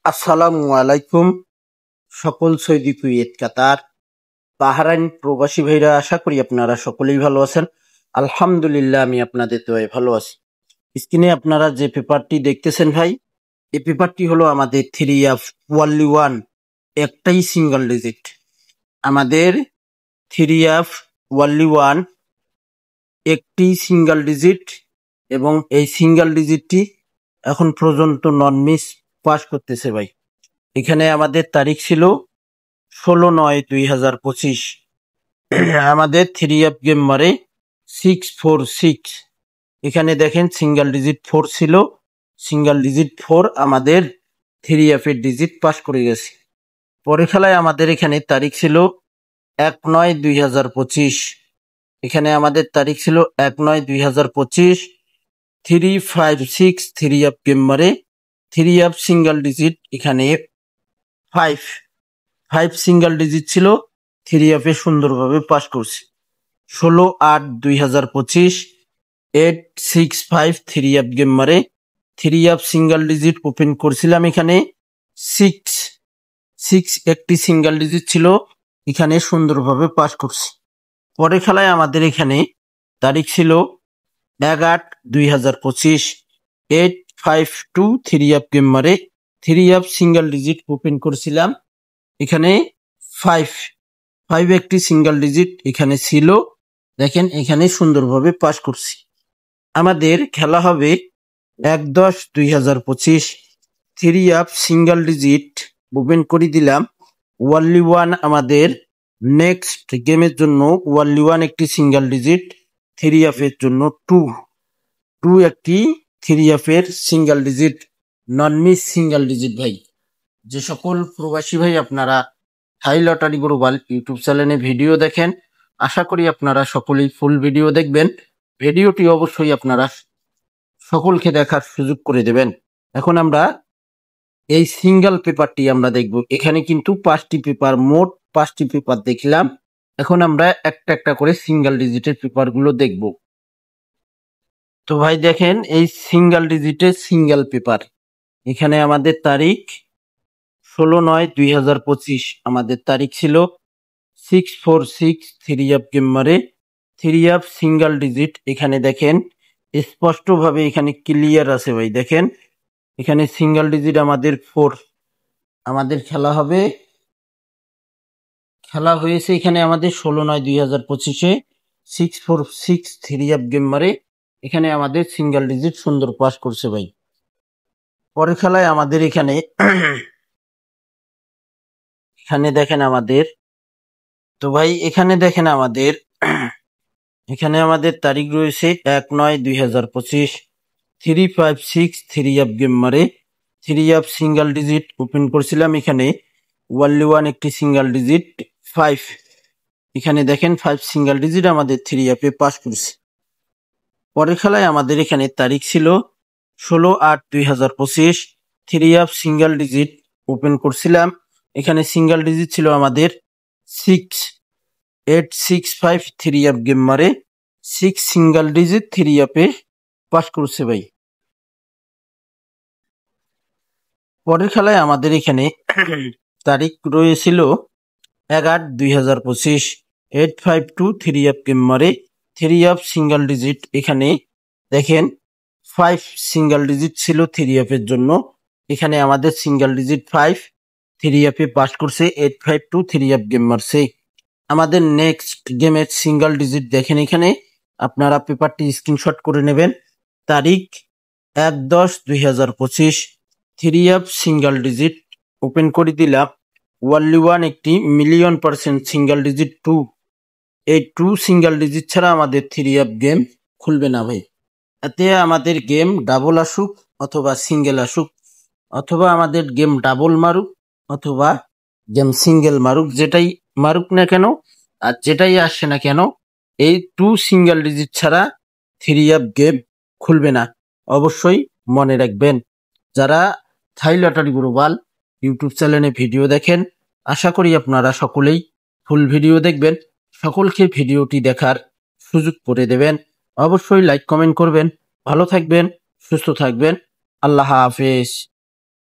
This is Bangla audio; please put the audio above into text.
আসসালামু আলাইকুম। সকল সৌদি কুয়েত কাতার বাহরাইন প্রবাসী ভাইরা, আশা করি আপনারা সকলেই ভালো আছেন। আলহামদুলিল্লাহ, আমি আপনাদের দোয়ায় ভালো আছি। স্ক্রিনে আপনারা যে পেপারটি দেখতেছেন ভাই, এই পেপারটি হলো আমাদের 3F ওয়ানলি ওয়ান, একটাই সিঙ্গেল ডিজিট। আমাদের 3F ওয়ানলি ওয়ান একটি সিঙ্গেল ডিজিট, এবং এই সিঙ্গেল ডিজিটটি এখন পর্যন্ত নন মিস পাস করতেছে ভাই। এখানে আমাদের তারিখ ছিল 16/9/2025। আমাদের 3F গেম মারে 646। এখানে দেখেন সিঙ্গেল ডিজিট 4 ছিল, সিঙ্গেল ডিজিট 4 আমাদের 3F এর ডিজিট পাস করে গেছে। পরে খেলায় আমাদের এখানে তারিখ ছিল 1/9/2025। এখানে আমাদের তারিখ ছিল 1/9/2025। 356 3F গেম মারে 3F সিঙ্গেল ডিজিট, এখানে 5 সিঙ্গেল ডিজিট ছিল, 3F এ সুন্দরভাবে পাস করছি। 16/8/2025 865 3F গেম মারে 3F সিঙ্গেল ডিজিট ওপেন করছিলাম। এখানে 6 একটি সিঙ্গেল ডিজিট ছিল, এখানে সুন্দরভাবে পাস করছি। পরে খেলায় আমাদের এখানে তারিখ ছিল 1/8/2025 852 3F গেম মারে 3F সিঙ্গেল ডিজিট ওপেন করছিলাম। এখানে 5 একটি সিঙ্গেল ডিজিট এখানে ছিল, দেখেন এখানে সুন্দরভাবে পাস করছি। আমাদের খেলা হবে 1/10/2025 3F সিঙ্গেল ডিজিট ওপেন করে দিলাম। ওয়ানলি ওয়ান আমাদের নেক্সট গেমের জন্য ওয়ানলি ওয়ান একটি সিঙ্গেল ডিজিট, 3F এর জন্য 2 একটি 3F এর সিঙ্গেল ডিজিট, নন মিস সিঙ্গেল ডিজিট ভাই। যে সকল প্রবাসী ভাই আপনারা থাই লটারি গ্লোবাল ইউটিউব চ্যানেলে ভিডিও দেখেন, আশা করি আপনারা সকলেই ফুল ভিডিও দেখবেন। ভিডিওটি অবশ্যই আপনারা সকলকে দেখার সুযোগ করে দেবেন। এখন আমরা এই সিঙ্গেল পেপারটি আমরা দেখব। এখানে কিন্তু 5টি পেপার, মোট 5টি পেপার দেখলাম। এখন আমরা একটা একটা করে সিঙ্গেল ডিজিটের পেপারগুলো দেখব। তো ভাই দেখেন, এই সিঙ্গেল ডিজিটের সিঙ্গেল পেপার, এখানে আমাদের তারিখ 16/9/2025। আমাদের তারিখ ছিল 646 3F গেম মারে 3F সিঙ্গেল ডিজিট। এখানে দেখেন স্পষ্টভাবে এখানে ক্লিয়ার আছে ভাই। দেখেন এখানে সিঙ্গেল ডিজিট আমাদের 4। আমাদের খেলা হয়েছে এখানে আমাদের 16/9/2025 646 3F গেম মারে এখানে আমাদের সিঙ্গেল ডিজিট সুন্দর পাস করছে ভাই। পরে খেলায় আমাদের এখানে দেখেন আমাদের, তো ভাই এখানে দেখেন আমাদের এখানে আমাদের তারিখ রয়েছে 1/9/2025 356 3F গেম মারে 3F সিঙ্গেল ডিজিট ওপেন করছিলাম। এখানে ওয়ানলি ওয়ান একটি সিঙ্গেল ডিজিট 5, এখানে দেখেন 5 সিঙ্গেল ডিজিট আমাদের 3F এ পাস করছে। পরের খেলায় আমাদের এখানে তারিখ ছিল 16/8/2025 3F সিঙ্গেল ডিজিট ওপেন করছিলাম। এখানে সিঙ্গেল ডিজিট ছিল আমাদের 865 3F গেম মারে 6 single digit 3F A pass করছে ভাই। পরের খেলায় আমাদের এখানে তারিখ রয়েছিল 1/8/2025 852 3F গেম মারে 3F সিঙ্গেল ডিজিট। এখানে দেখেন 5 সিঙ্গেল ডিজিট ছিল 3F এর জন্য, এখানে আমাদের single digit 5 3F A pass করছে। 852 3F গেম মারছে। আমাদের নেক্সট গেমের সিঙ্গেল ডিজিট দেখেন, এখানে আপনারা পেপারটি স্ক্রিনশট করে নেবেন। তারিখ 1/10/2025 3F সিঙ্গেল ডিজিট ওপেন করে দিলাম। ওয়ানলি ওয়ান একটি $1,000,000% সিঙ্গেল ডিজিট 2। এই 2 সিঙ্গেল ডিজিট ছাড়া আমাদের 3F গেম খুলবে না ভাই। এতে আমাদের গেম ডাবল আসুক অথবা সিঙ্গেল আসুক, অথবা আমাদের গেম ডাবল মারুক অথবা গেম সিঙ্গেল মারুক, যেটাই মারুক না কেন আর যেটাই আসে না কেন, এই 2 সিঙ্গেল ডিজিট ছাড়া 3F গেম খুলবে না। অবশ্যই মনে রাখবেন। যারা থাই লটারি গ্লোবাল ইউটিউব চ্যানেলে ভিডিও দেখেন, আশা করি আপনারা সকলেই ফুল ভিডিও দেখবেন। সকলকে ভিডিওটি দেখার সুযোগ করে দেবেন। অবশ্যই লাইক কমেন্ট করবেন। ভালো থাকবেন, সুস্থ থাকবেন। আল্লাহ হাফেজ।